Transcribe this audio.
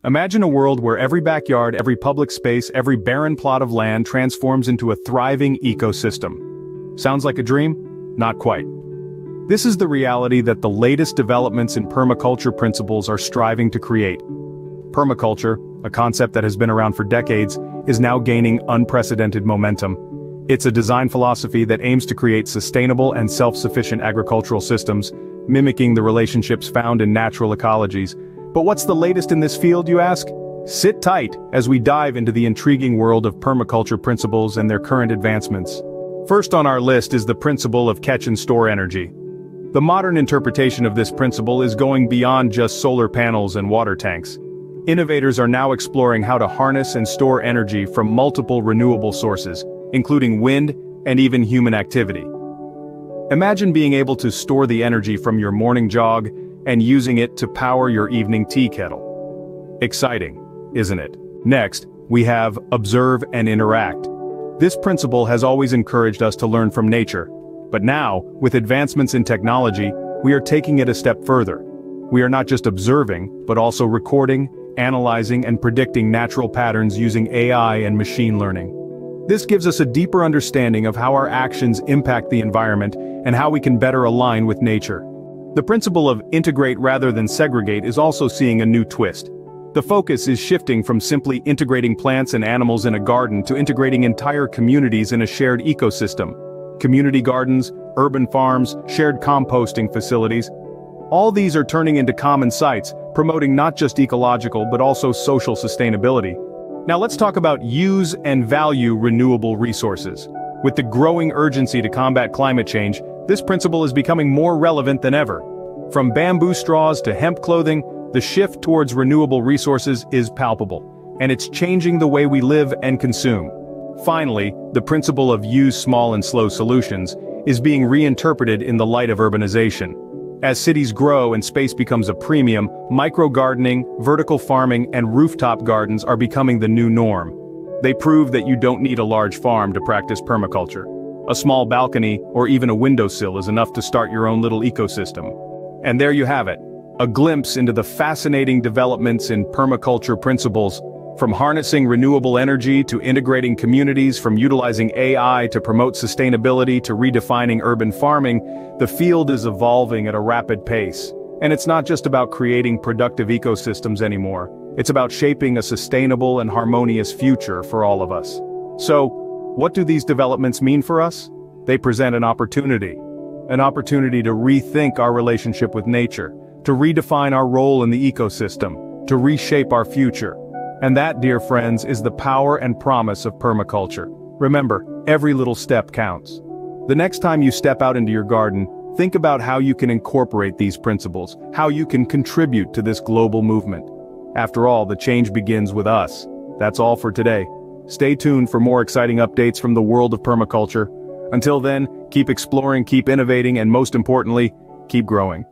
Imagine a world where every backyard, every public space, every barren plot of land transforms into a thriving ecosystem. Sounds like a dream? Not quite. This is the reality that the latest developments in permaculture principles are striving to create. Permaculture, a concept that has been around for decades, is now gaining unprecedented momentum. It's a design philosophy that aims to create sustainable and self-sufficient agricultural systems, mimicking the relationships found in natural ecologies. But what's the latest in this field, you ask? Sit tight as we dive into the intriguing world of permaculture principles and their current advancements. First on our list is the principle of catch and store energy. The modern interpretation of this principle is going beyond just solar panels and water tanks. Innovators are now exploring how to harness and store energy from multiple renewable sources, including wind and even human activity. Imagine being able to store the energy from your morning jog and using it to power your evening tea kettle. Exciting, isn't it? Next, we have observe and interact. This principle has always encouraged us to learn from nature. But now, with advancements in technology, we are taking it a step further. We are not just observing, but also recording, analyzing, and predicting natural patterns using AI and machine learning. This gives us a deeper understanding of how our actions impact the environment and how we can better align with nature. The principle of integrate rather than segregate is also seeing a new twist. The focus is shifting from simply integrating plants and animals in a garden to integrating entire communities in a shared ecosystem. Community gardens, urban farms, shared composting facilities. All these are turning into common sites, promoting not just ecological but also social sustainability. Now let's talk about use and value renewable resources. With the growing urgency to combat climate change, this principle is becoming more relevant than ever. From bamboo straws to hemp clothing, the shift towards renewable resources is palpable, and it's changing the way we live and consume. Finally, the principle of use small and slow solutions is being reinterpreted in the light of urbanization. As cities grow and space becomes a premium, micro-gardening, vertical farming, and rooftop gardens are becoming the new norm. They prove that you don't need a large farm to practice permaculture. A small balcony or even a windowsill is enough to start your own little ecosystem. And there you have it, a glimpse into the fascinating developments in permaculture principles. From harnessing renewable energy to integrating communities, from utilizing AI to promote sustainability to redefining urban farming, the field is evolving at a rapid pace. And it's not just about creating productive ecosystems anymore. It's about shaping a sustainable and harmonious future for all of us. So, what do these developments mean for us? They present an opportunity to rethink our relationship with nature, to redefine our role in the ecosystem, to reshape our future. And that, dear friends, is the power and promise of permaculture. Remember, every little step counts. The next time you step out into your garden, think about how you can incorporate these principles, how you can contribute to this global movement. After all, the change begins with us. That's all for today. Stay tuned for more exciting updates from the world of permaculture. Until then, keep exploring, keep innovating, and most importantly, keep growing.